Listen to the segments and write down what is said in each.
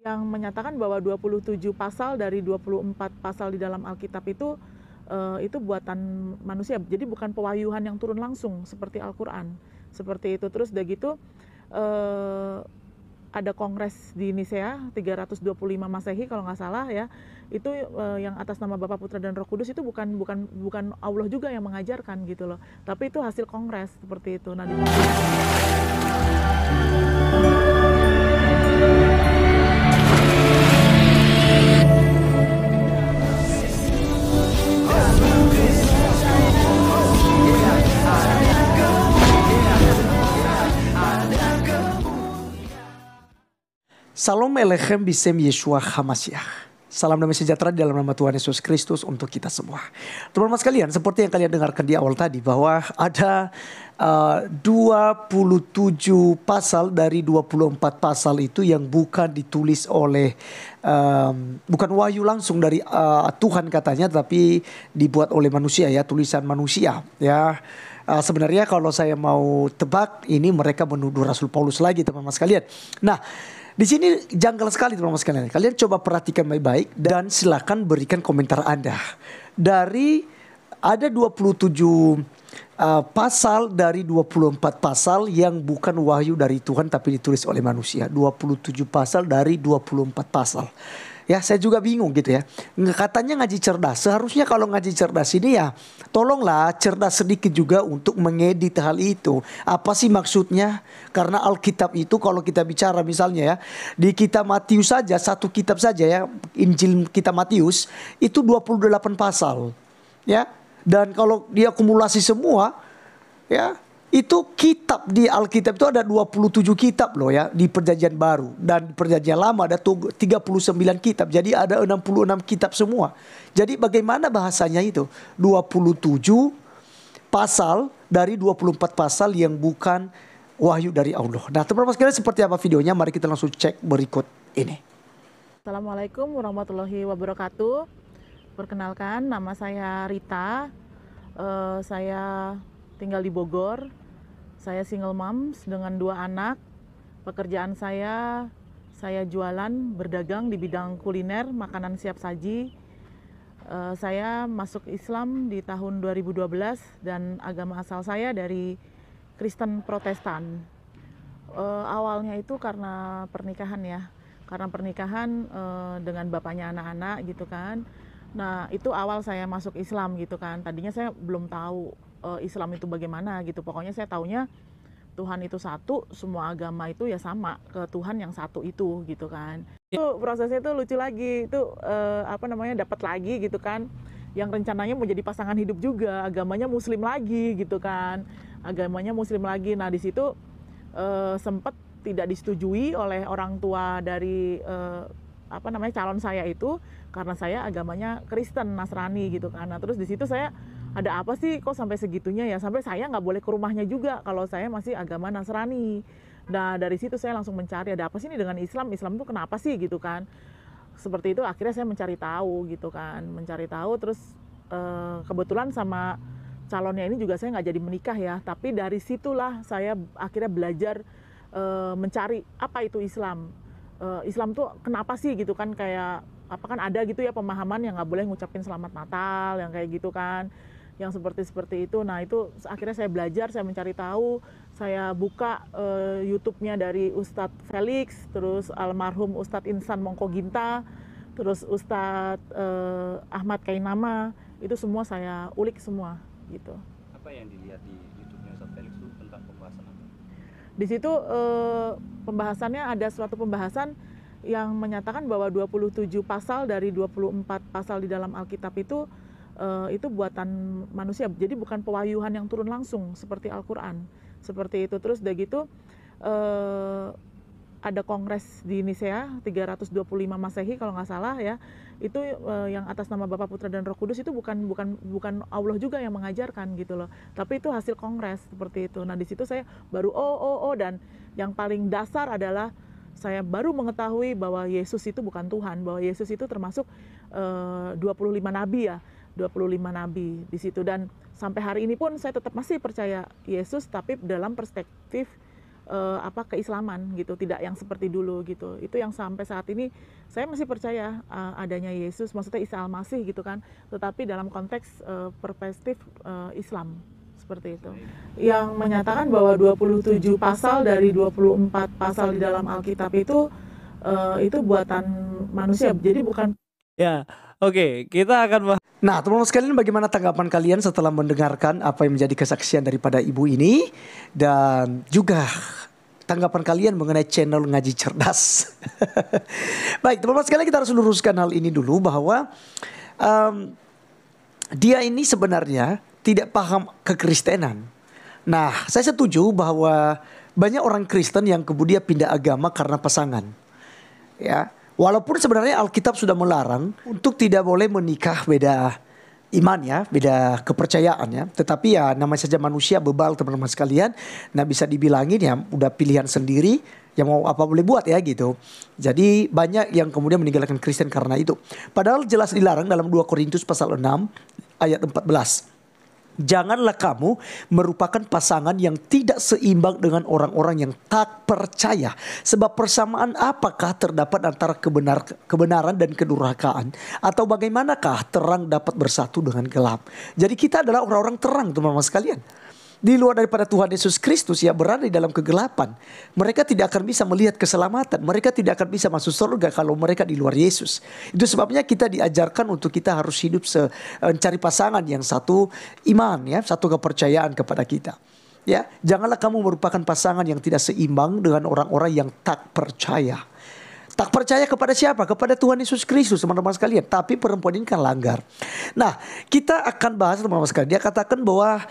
yang menyatakan bahwa 27 pasal dari 24 pasal di dalam Alkitab itu buatan manusia. Jadi bukan pewahyuan yang turun langsung seperti Al-Qur'an. Seperti itu. Terus udah gitu ada kongres di Nisea 325 Masehi kalau nggak salah ya. Itu yang atas nama Bapa, Putra dan Roh Kudus itu bukan Allah juga yang mengajarkan gitu loh. Tapi itu hasil kongres seperti itu. Nah, Salam Elechem Bisem Yeshua HaMashiach. Salam damai sejahtera di dalam nama Tuhan Yesus Kristus untuk kita semua. Teman-teman sekalian, seperti yang kalian dengarkan di awal tadi, bahwa ada 27 pasal dari 24 pasal itu yang bukan ditulis oleh, bukan wahyu langsung dari Tuhan katanya, tapi dibuat oleh manusia ya, tulisan manusia ya. Sebenarnya kalau saya mau tebak, ini mereka menuduh Rasul Paulus lagi teman-teman sekalian. Nah, di sini janggal sekali teman-teman sekalian. Kalian coba perhatikan baik-baik dan silakan berikan komentar Anda. Dari ada 27 pasal dari 24 pasal yang bukan wahyu dari Tuhan tapi ditulis oleh manusia. 27 pasal dari 24 pasal. Ya, saya juga bingung gitu ya. Katanya ngaji cerdas. Seharusnya kalau ngaji cerdas ini ya tolonglah cerdas sedikit juga untuk mengedit hal itu. Apa sih maksudnya? Karena Alkitab itu kalau kita bicara misalnya ya, di kitab Matius saja, satu kitab saja ya, Injil kitab Matius itu 28 pasal. Ya. Dan kalau diakumulasi semua ya, itu kitab di Alkitab itu ada 27 kitab loh ya di Perjanjian Baru. Dan di Perjanjian Lama ada 39 kitab. Jadi ada 66 kitab semua. Jadi bagaimana bahasanya itu? 27 pasal dari 24 pasal yang bukan wahyu dari Allah. Nah teman-teman sekalian, seperti apa videonya? Mari kita langsung cek berikut ini. Assalamualaikum warahmatullahi wabarakatuh. Perkenalkan, nama saya Rita. Saya tinggal di Bogor. Saya single moms dengan 2 anak. Pekerjaan saya jualan, berdagang di bidang kuliner, makanan siap saji. Saya masuk Islam di tahun 2012 dan agama asal saya dari Kristen Protestan. Awalnya itu karena pernikahan ya. Karena pernikahan dengan bapaknya anak-anak gitu kan. Nah, itu awal saya masuk Islam gitu kan. Tadinya saya belum tahu Islam itu bagaimana gitu. Pokoknya saya taunya Tuhan itu satu, semua agama itu ya sama ke Tuhan yang satu itu gitu kan. Itu prosesnya itu lucu lagi, itu dapat lagi gitu kan. Yang rencananya mau jadi pasangan hidup juga, agamanya Muslim lagi gitu kan. Agamanya Muslim lagi. Nah, di situ sempat tidak disetujui oleh orang tua dari calon saya itu, karena saya agamanya Kristen Nasrani gitu kan. Nah, terus di situ saya ada apa sih kok sampai segitunya ya, sampai saya nggak boleh ke rumahnya juga kalau saya masih agama Nasrani. Nah, dari situ saya langsung mencari ada apa sih ini dengan Islam tuh kenapa sih gitu kan. Seperti itu akhirnya saya mencari tahu gitu kan, terus kebetulan sama calonnya ini juga saya nggak jadi menikah ya, tapi dari situlah saya akhirnya belajar mencari apa itu Islam. Islam tuh kenapa sih gitu kan, kayak apa kan ada gitu ya pemahaman yang nggak boleh ngucapin selamat Natal yang kayak gitu kan, yang seperti itu. Nah, itu akhirnya saya belajar, saya mencari tahu, saya buka YouTube-nya dari Ustadz Felix, terus almarhum Ustadz Insan Mongkoginta, terus Ustadz Ahmad Kainama, itu semua saya ulik semua gitu. Apa yang dilihat di YouTube-nya Ustadz Felix itu tentang pembahasan apa? Di situ pembahasannya ada suatu pembahasan yang menyatakan bahwa 27 pasal dari 24 pasal di dalam Alkitab itu buatan manusia. Jadi bukan pewahyuan yang turun langsung seperti Al-Qur'an. Seperti itu. Terus udah gitu ada kongres di Nisea 325 Masehi kalau nggak salah ya. Itu yang atas nama Bapa, Putra dan Roh Kudus itu bukan Allah juga yang mengajarkan gitu loh. Tapi itu hasil kongres seperti itu. Nah, di situ saya baru dan yang paling dasar adalah saya baru mengetahui bahwa Yesus itu bukan Tuhan, bahwa Yesus itu termasuk 25 nabi ya. 25 nabi di situ, dan sampai hari ini pun saya tetap masih percaya Yesus, tapi dalam perspektif keislaman gitu, tidak yang seperti dulu gitu. Itu yang sampai saat ini saya masih percaya adanya Yesus, maksudnya Isa Al-Masih gitu kan, tetapi dalam konteks perspektif Islam seperti itu. Yang menyatakan bahwa 27 pasal dari 24 pasal di dalam Alkitab itu buatan manusia, jadi bukan. Ya, oke, kita akan Nah, teman-teman sekalian, bagaimana tanggapan kalian setelah mendengarkan apa yang menjadi kesaksian daripada ibu ini, dan juga tanggapan kalian mengenai channel Ngaji Cerdas. Baik, teman-teman sekalian, kita harus luruskan hal ini dulu bahwa dia ini sebenarnya tidak paham kekristenan. Nah, saya setuju bahwa banyak orang Kristen yang kemudian pindah agama karena pasangan. Ya, walaupun sebenarnya Alkitab sudah melarang untuk tidak boleh menikah beda iman ya, beda kepercayaan ya. Tetapi ya namanya saja manusia bebal teman-teman sekalian. Nah, bisa dibilangin ya udah pilihan sendiri, yang mau apa boleh buat ya gitu. Jadi banyak yang kemudian meninggalkan Kristen karena itu. Padahal jelas dilarang dalam 2 Korintus pasal 6 ayat 14. Janganlah kamu merupakan pasangan yang tidak seimbang dengan orang-orang yang tak percaya. Sebab persamaan apakah terdapat antara kebenaran dan kedurhakaan? Atau bagaimanakah terang dapat bersatu dengan gelap? Jadi kita adalah orang-orang terang teman-teman sekalian. Di luar daripada Tuhan Yesus Kristus ya berada di dalam kegelapan. Mereka tidak akan bisa melihat keselamatan. Mereka tidak akan bisa masuk surga kalau mereka di luar Yesus. Itu sebabnya kita diajarkan untuk kita harus hidup mencari pasangan yang satu iman ya, satu kepercayaan kepada kita. Ya, janganlah kamu merupakan pasangan yang tidak seimbang dengan orang-orang yang tak percaya. Tak percaya kepada siapa? Kepada Tuhan Yesus Kristus teman-teman sekalian. Tapi perempuan ini kan langgar. Nah, kita akan bahas teman-teman sekalian. Dia katakan bahwa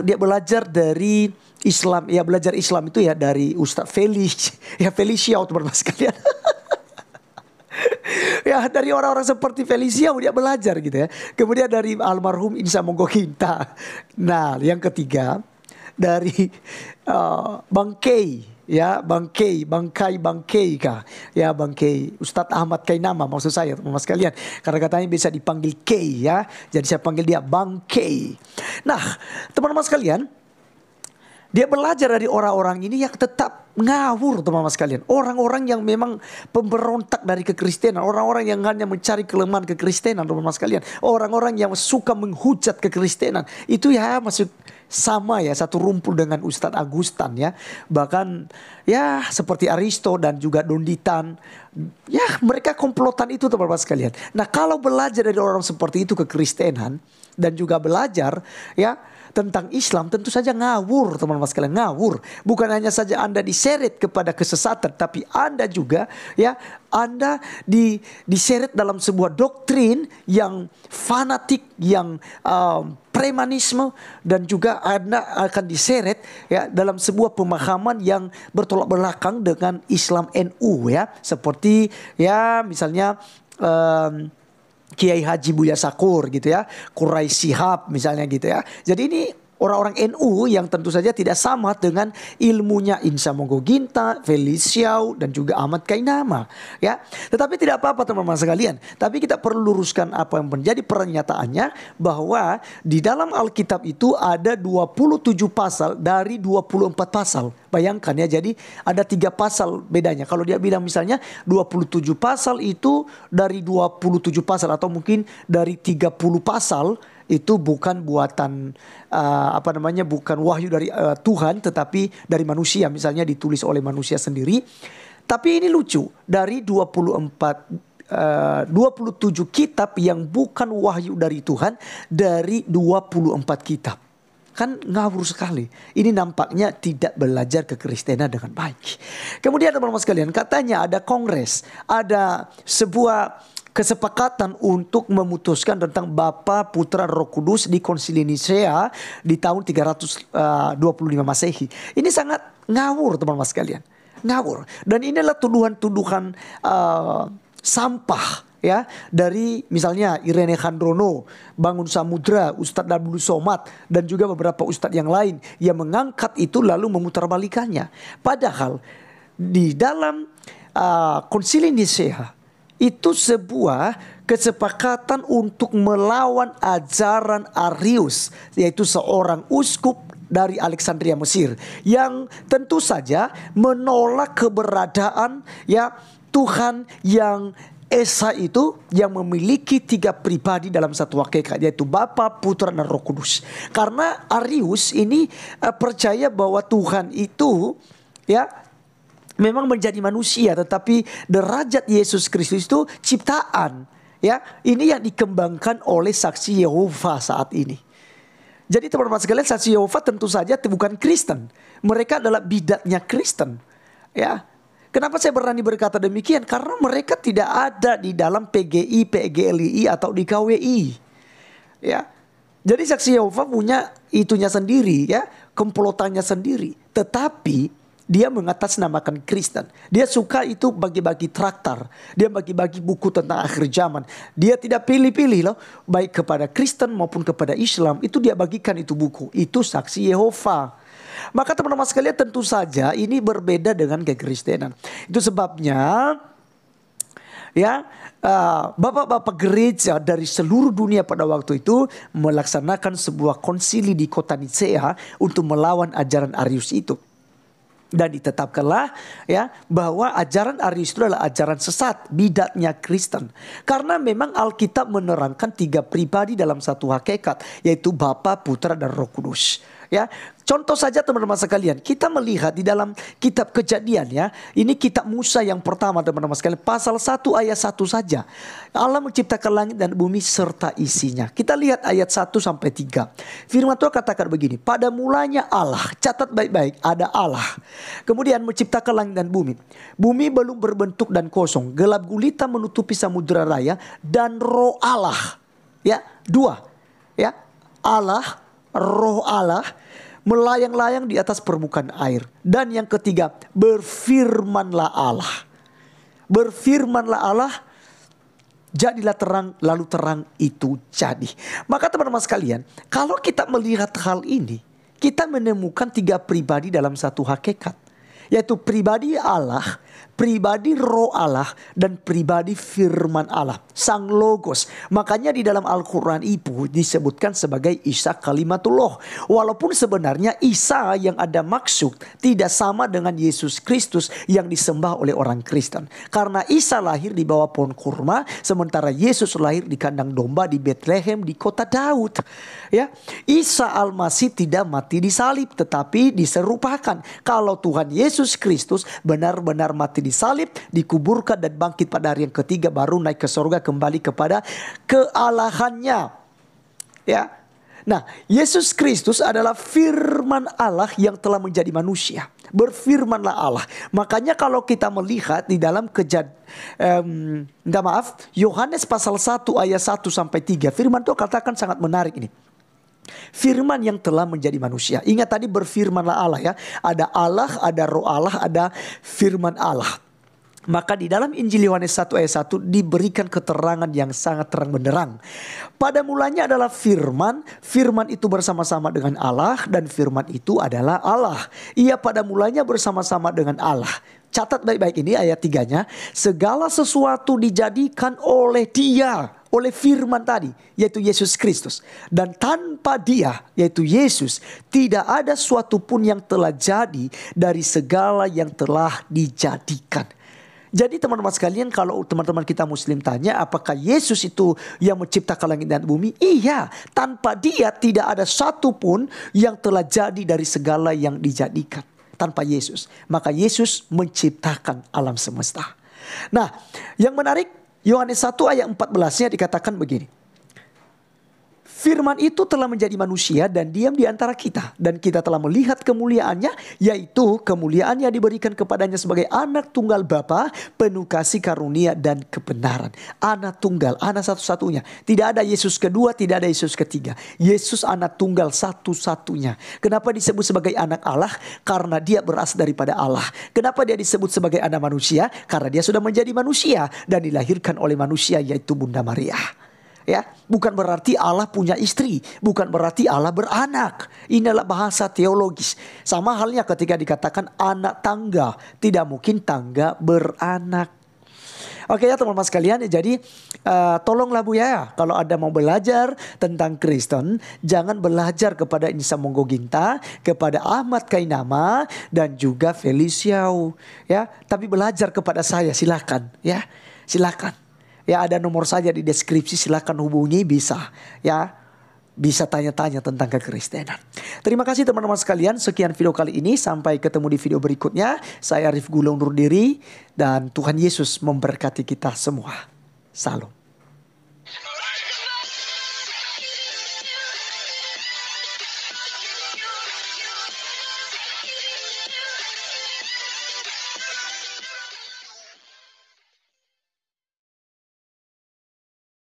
dia belajar dari Islam. Ya, belajar Islam itu ya dari Ustadz Feliciao teman-teman sekalian. Ya, dari orang-orang seperti Feliciao dia belajar gitu ya. Kemudian dari almarhum Insa Monggohinta. Nah, yang ketiga dari Bang Kei. Ya, Bang Kei kah? Ya, Bang Kei. Ustadz Ahmad Kainama maksud saya teman-teman sekalian. Karena katanya bisa dipanggil Kei ya. Jadi saya panggil dia Bang Kei. Nah, teman-teman sekalian, dia belajar dari orang-orang ini yang tetap ngawur teman-teman sekalian. Orang-orang yang memang pemberontak dari kekristenan. Orang-orang yang hanya mencari kelemahan kekristenan teman-teman sekalian. Orang-orang yang suka menghujat kekristenan. Itu ya masuk sama ya, satu rumpul dengan Ustadz Agustan ya. Bahkan ya seperti Aristo dan juga Donditan. Ya mereka komplotan itu teman-teman sekalian. Nah, kalau belajar dari orang seperti itu kekristenan dan juga belajar ya tentang Islam, tentu saja ngawur teman-teman sekalian, ngawur. Bukan hanya saja Anda diseret kepada kesesatan, tapi Anda juga ya Anda diseret dalam sebuah doktrin yang fanatik, yang premanisme, dan juga Anda akan diseret ya dalam sebuah pemahaman yang bertolak belakang dengan Islam NU ya, seperti ya misalnya Kiai Haji Buya Sakur gitu ya, Quraisy Shihab misalnya gitu ya. Jadi ini orang-orang NU yang tentu saja tidak sama dengan ilmunya Insa Monggoginta, Feliciao dan juga Ahmad Kainama ya. Tetapi tidak apa-apa teman-teman sekalian. Tapi kita perlu luruskan apa yang menjadi pernyataannya, bahwa di dalam Alkitab itu ada 27 pasal dari 24 pasal. Bayangkan ya, jadi ada 3 pasal bedanya. Kalau dia bilang misalnya 27 pasal itu dari 27 pasal atau mungkin dari 30 pasal, itu bukan buatan bukan wahyu dari Tuhan, tetapi dari manusia, misalnya ditulis oleh manusia sendiri. Tapi ini lucu, dari 27 kitab yang bukan wahyu dari Tuhan, dari 24 kitab. Kan ngawur sekali. Ini nampaknya tidak belajar kekristenan dengan baik. Kemudian teman-teman sekalian, katanya ada kongres, ada sebuah kesepakatan untuk memutuskan tentang Bapa, Putra, Roh Kudus di Konsili Nisea di tahun 325 Masehi. Ini sangat ngawur teman-teman sekalian. Ngawur. Dan inilah tuduhan-tuduhan sampah ya, dari misalnya Irene Handrono, Bangun Samudra, Ustadz Abdul Somad, dan juga beberapa ustadz yang lain yang mengangkat itu lalu memutarbalikannya. Padahal di dalam Konsili Nisea itu sebuah kesepakatan untuk melawan ajaran Arius, yaitu seorang uskup dari Alexandria Mesir yang tentu saja menolak keberadaan ya Tuhan yang Esa itu yang memiliki 3 pribadi dalam satu hakikat, yaitu Bapa, Putra, dan Roh Kudus. Karena Arius ini percaya bahwa Tuhan itu ya memang menjadi manusia, tetapi derajat Yesus Kristus itu ciptaan. Ya, ini yang dikembangkan oleh saksi Yehova saat ini. Jadi teman-teman sekalian, saksi Yehova tentu saja bukan Kristen. Mereka adalah bidatnya Kristen. Ya. Kenapa saya berani berkata demikian? Karena mereka tidak ada di dalam PGI, PGLI atau di KWI. Ya. Jadi saksi Yehova punya itunya sendiri ya, komplotannya sendiri. Tetapi dia mengatasnamakan Kristen. Dia suka itu bagi-bagi traktar. Dia bagi-bagi buku tentang akhir zaman. Dia tidak pilih-pilih loh. Baik kepada Kristen maupun kepada Islam. Itu dia bagikan itu buku. Itu saksi Yehova. Maka teman-teman sekalian tentu saja ini berbeda dengan kekristenan. Itu sebabnya ya bapak-bapak gereja dari seluruh dunia pada waktu itu melaksanakan sebuah konsili di kota Nicea untuk melawan ajaran Arius itu. Dan ditetapkanlah ya bahwa ajaran Arius itu adalah ajaran sesat, bidatnya Kristen. Karena memang Alkitab menerangkan 3 pribadi dalam satu hakikat, yaitu Bapa, Putra, dan Roh Kudus. Ya, contoh saja teman-teman sekalian, kita melihat di dalam kitab Kejadian ya. Ini kitab Musa yang pertama teman-teman sekalian, pasal 1 ayat 1 saja. Allah menciptakan langit dan bumi serta isinya. Kita lihat ayat 1 sampai 3. Firman Tuhan katakan begini, pada mulanya Allah, catat baik-baik, ada Allah. Kemudian menciptakan langit dan bumi. Bumi belum berbentuk dan kosong, gelap gulita menutupi samudera raya dan roh Allah. Ya, 2. Ya, Allah, roh Allah melayang-layang di atas permukaan air. Dan yang ketiga, berfirmanlah Allah. Berfirmanlah Allah, jadilah terang, lalu terang itu jadi. Maka teman-teman sekalian, kalau kita melihat hal ini, kita menemukan 3 pribadi dalam satu hakikat, yaitu pribadi Allah, pribadi roh Allah, dan pribadi firman Allah, sang logos. Makanya di dalam Al-Quran itu disebutkan sebagai Isa Kalimatullah. Walaupun sebenarnya Isa yang ada maksud tidak sama dengan Yesus Kristus yang disembah oleh orang Kristen. Karena Isa lahir di bawah pohon kurma, sementara Yesus lahir di kandang domba di Bethlehem di kota Daud. Ya, Isa Al-Masih tidak mati di salib, tetapi diserupakan kalau Tuhan Yesus Kristus benar-benar mati di salib, dikuburkan dan bangkit pada hari yang ketiga, baru naik ke surga kembali kepada kealahannya. Ya. Nah, Yesus Kristus adalah firman Allah yang telah menjadi manusia. Berfirmanlah Allah. Makanya kalau kita melihat di dalam Yohanes pasal 1 ayat 1 sampai 3, firman itu katakan sangat menarik ini. Firman yang telah menjadi manusia. Ingat tadi berfirmanlah Allah ya. Ada Allah, ada roh Allah, ada firman Allah. Maka di dalam Injil Yohanes 1 ayat 1 diberikan keterangan yang sangat terang benderang. Pada mulanya adalah firman. Firman itu bersama-sama dengan Allah. Dan firman itu adalah Allah. Ia pada mulanya bersama-sama dengan Allah. Catat baik-baik ini ayat 3-nya. Segala sesuatu dijadikan oleh Dia, oleh firman tadi, yaitu Yesus Kristus. Dan tanpa Dia, yaitu Yesus, tidak ada suatu pun yang telah jadi dari segala yang telah dijadikan. Jadi teman-teman sekalian, kalau teman-teman kita Muslim tanya apakah Yesus itu yang menciptakan langit dan bumi? Iya, tanpa Dia tidak ada satu pun yang telah jadi dari segala yang dijadikan. Tanpa Yesus, maka Yesus menciptakan alam semesta. Nah, yang menarik, Yohanes 1 ayat 14-nya dikatakan begini. Firman itu telah menjadi manusia dan diam di antara kita. Dan kita telah melihat kemuliaannya, yaitu kemuliaan yang diberikan kepadanya sebagai anak tunggal Bapa, penuh kasih karunia dan kebenaran. Anak tunggal, anak satu-satunya. Tidak ada Yesus kedua, tidak ada Yesus ketiga. Yesus anak tunggal satu-satunya. Kenapa disebut sebagai anak Allah? Karena dia berasal daripada Allah. Kenapa dia disebut sebagai anak manusia? Karena dia sudah menjadi manusia dan dilahirkan oleh manusia, yaitu Bunda Maria. Ya, bukan berarti Allah punya istri, bukan berarti Allah beranak. Ini adalah bahasa teologis. Sama halnya ketika dikatakan anak tangga, tidak mungkin tangga beranak. Oke ya teman-teman sekalian, jadi tolonglah Bu ya, kalau ada mau belajar tentang Kristen, jangan belajar kepada Insa Monggo Ginta, kepada Ahmad Kainama dan juga Feliciau ya, tapi belajar kepada saya silakan ya, silakan. Ya ada nomor saja di deskripsi, silakan hubungi bisa ya. Bisa tanya-tanya tentang kekristenan. Terima kasih teman-teman sekalian. Sekian video kali ini. Sampai ketemu di video berikutnya. Saya Arif Gula undur diri. Dan Tuhan Yesus memberkati kita semua. Salam.